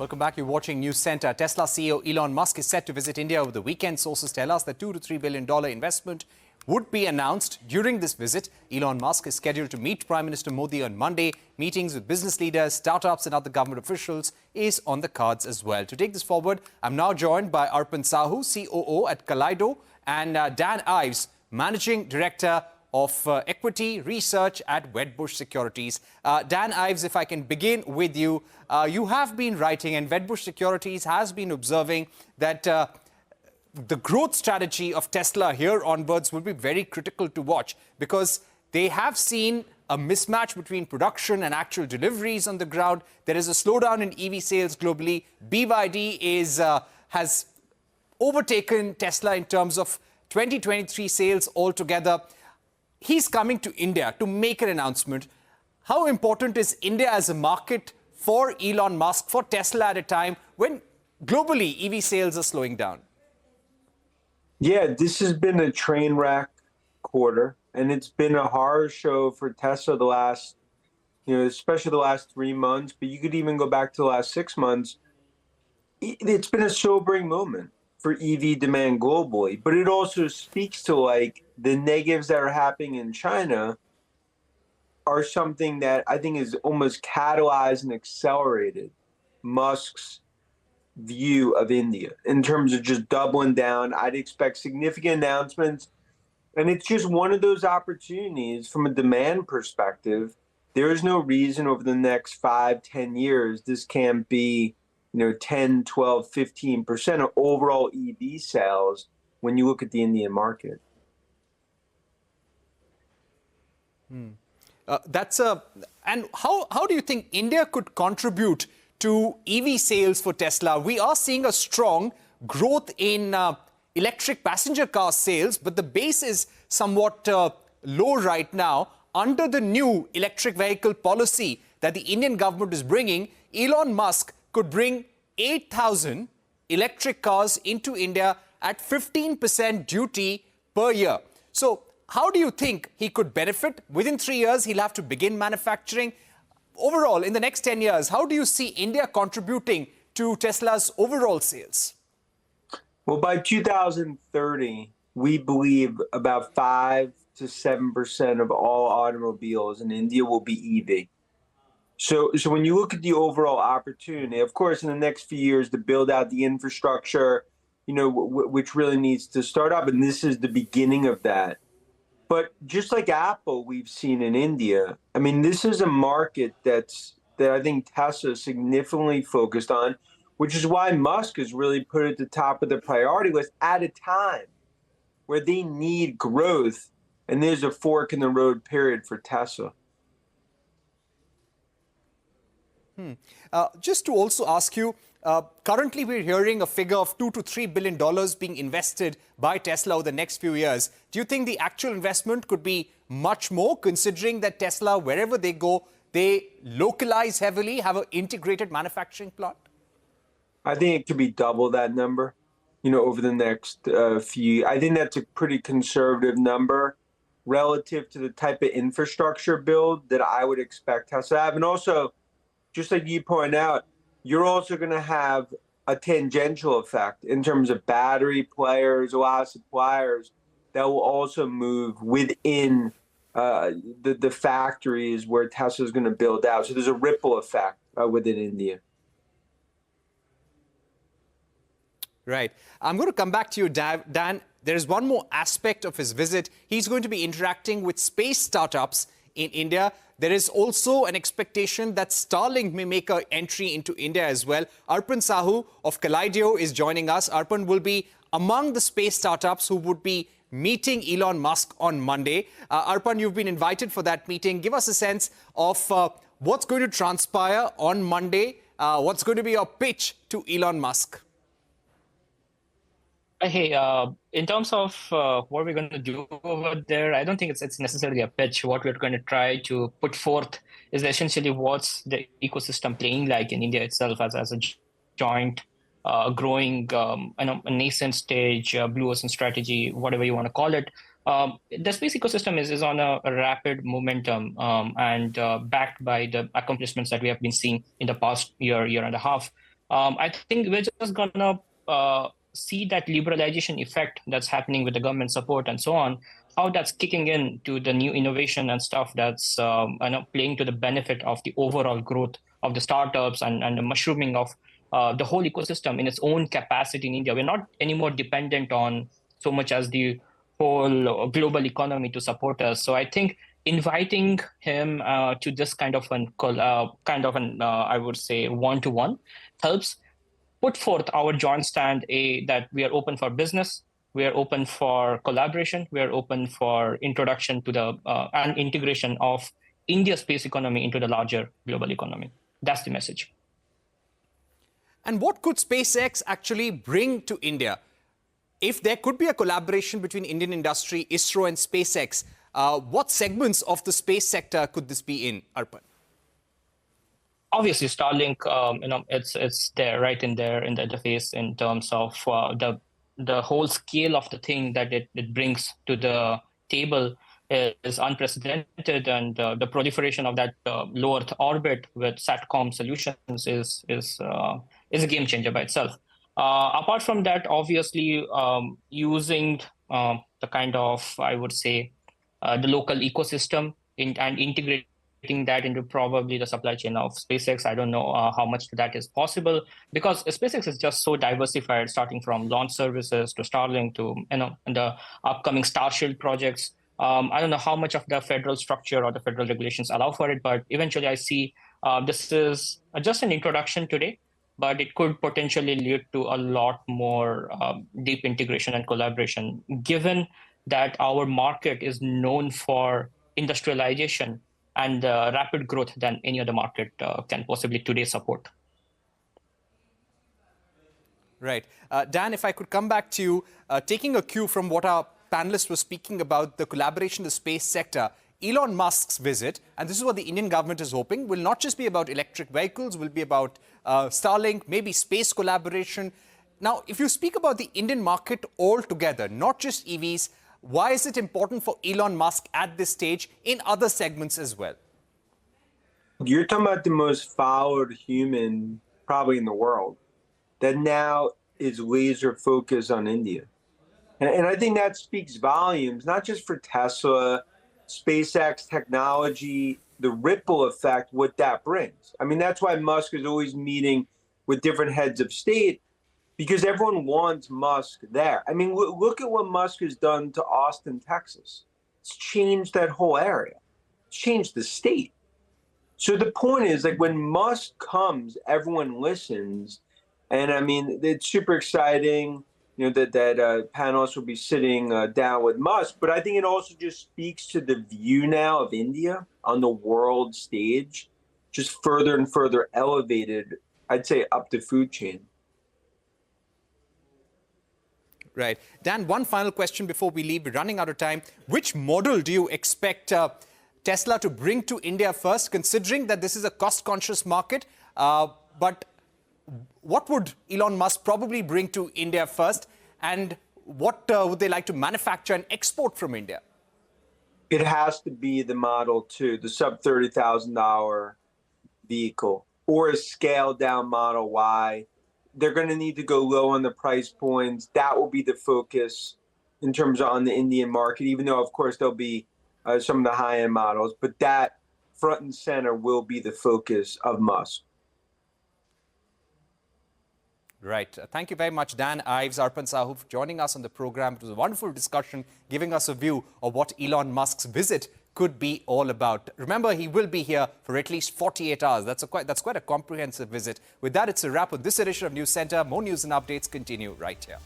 Welcome back. You're watching News Center. Tesla CEO Elon Musk is set to visit India over the weekend. Sources tell us that $2 to $3 billion investment would be announced during this visit. Elon Musk is scheduled to meet Prime Minister Modi on Monday. Meetings with business leaders, startups and other government officials is on the cards as well. To take this forward, I'm now joined by Arpan Sahu, COO at Kaleido, and Dan Ives, Managing Director of Equity Research at Wedbush Securities. Dan Ives, if I can begin with you, you have been writing, and Wedbush Securities has been observing that the growth strategy of Tesla here onwards will be very critical to watch, because they have seen a mismatch between production and actual deliveries on the ground. There is a slowdown in EV sales globally. BYD has overtaken Tesla in terms of 2023 sales altogether. He's coming to India to make an announcement. How important is India as a market for Elon Musk, for Tesla at a time when globally EV sales are slowing down? Yeah, this has been a train wreck quarter, and it's been a horror show for Tesla the last, especially the last 3 months, but you could even go back to the last 6 months. It's been a sobering moment for EV demand globally, but it also speaks to the negatives that are happening in China are something that I think is almost catalyzed and accelerated Musk's view of India in terms of just doubling down. I'd expect significant announcements, and it's just one of those opportunities from a demand perspective. There is no reason over the next 5-10 years this can't be 10, 12, 15% of overall EV sales when you look at the Indian market. And how do you think India could contribute to EV sales for Tesla? We are seeing a strong growth in electric passenger car sales, but the base is somewhat low right now. Under the new electric vehicle policy that the Indian government is bringing, Elon Musk could bring 8,000 electric cars into India at 15% duty per year. So how do you think he could benefit? Within 3 years, he'll have to begin manufacturing. Overall, in the next 10 years, how do you see India contributing to Tesla's overall sales? Well, by 2030, we believe about 5 to 7% of all automobiles in India will be EV. So when you look at the overall opportunity, of course, in the next few years to build out the infrastructure, which really needs to start up, and this is the beginning of that. But just like Apple, we've seen in India, I mean, this is a market that I think Tesla is significantly focused on, which is why Musk has really put it at the top of the priority list at a time where they need growth, and there's a fork in the road period for Tesla. Just to also ask you, currently we're hearing a figure of $2 to $3 billion being invested by Tesla over the next few years. Do you think the actual investment could be much more, considering that Tesla, wherever they go, they localize heavily, have an integrated manufacturing plant? I think it could be double that number, over the next few. I think that's a pretty conservative number relative to the type of infrastructure build that I would expect Tesla to have. And also, just like you point out, you're also going to have a tangential effect in terms of battery players, a lot of suppliers that will also move within the factories where Tesla is going to build out. So there's a ripple effect within India. Right. I'm going to come back to you, Dan. There's one more aspect of his visit. He's going to be interacting with space startups in India. There is also an expectation that Starlink may make an entry into India as well. Arpan Sahu of Kaleido is joining us. Arpan will be among the space startups who would be meeting Elon Musk on Monday. Arpan, you've been invited for that meeting. Give us a sense of what's going to transpire on Monday. What's going to be your pitch to Elon Musk? Hey, in terms of what we're going to do over there, I don't think it's necessarily a pitch. What we're going to try to put forth is essentially what's the ecosystem playing like in India itself as a joint, growing, a nascent stage, blue ocean strategy, whatever you want to call it. The space ecosystem is on a rapid momentum and backed by the accomplishments that we have been seeing in the past year and a half. I think we're just going to see that liberalization effect that's happening with the government support and so on, how that's kicking in to the new innovation and stuff that's playing to the benefit of the overall growth of the startups and the mushrooming of the whole ecosystem in its own capacity in India. We're not anymore dependent on so much as the whole global economy to support us. So I think inviting him to this kind of I would say one-to-one helps put forth our joint stand that we are open for business, we are open for collaboration, we are open for introduction to the and integration of India's space economy into the larger global economy. That's the message. And what could SpaceX actually bring to India? If there could be a collaboration between Indian industry, ISRO and SpaceX, what segments of the space sector could this be in, Arpan? Obviously, Starlink, it's there right in there in the interface in terms of the whole scale of the thing that it brings to the table is unprecedented, and the proliferation of that low Earth orbit with SATCOM solutions is a game changer by itself. Apart from that, obviously, using the kind of, I would say, the local ecosystem and integrating that into probably the supply chain of SpaceX. I don't know how much that is possible, because SpaceX is just so diversified, starting from launch services to Starlink to and the upcoming Starshield projects. I don't know how much of the federal structure or the federal regulations allow for it, but eventually I see this is just an introduction today, but it could potentially lead to a lot more deep integration and collaboration, given that our market is known for industrialization and rapid growth than any other market can possibly today support. Right. Dan, if I could come back to you, taking a cue from what our panelists were speaking about, the collaboration in the space sector, Elon Musk's visit, and this is what the Indian government is hoping, will not just be about electric vehicles, will be about Starlink, maybe space collaboration. Now, if you speak about the Indian market altogether, not just EVs, why is it important for Elon Musk at this stage in other segments as well? You're talking about the most followed human probably in the world that now is laser focused on India. And I think that speaks volumes, not just for Tesla, SpaceX technology, the ripple effect, what that brings. I mean, that's why Musk is always meeting with different heads of state, because everyone wants Musk there. I mean, look at what Musk has done to Austin, Texas. It's changed that whole area. It's changed the state. So the point is, like, when Musk comes, everyone listens. And I mean, it's super exciting, you know, that panelists will be sitting down with Musk. But I think it also just speaks to the view now of India on the world stage, just further and further elevated, I'd say, up the food chain. Right. Dan, one final question before we leave. We're running out of time. Which model do you expect Tesla to bring to India first, considering that this is a cost-conscious market? But what would Elon Musk probably bring to India first? And what would they like to manufacture and export from India? It has to be the Model 2, the sub-$30,000 vehicle, or a scaled-down Model Y. They're going to need to go low on the price points. That will be the focus in terms of on the Indian market, even though, of course, there'll be some of the high-end models. But that front and center will be the focus of Musk. Right. Thank you very much, Dan Ives, Arpan Sahu, for joining us on the program. It was a wonderful discussion, giving us a view of what Elon Musk's visit could be all about. Remember, he will be here for at least 48 hours. That's quite a comprehensive visit. With that, it's a wrap on this edition of News Center. More news and updates continue right here.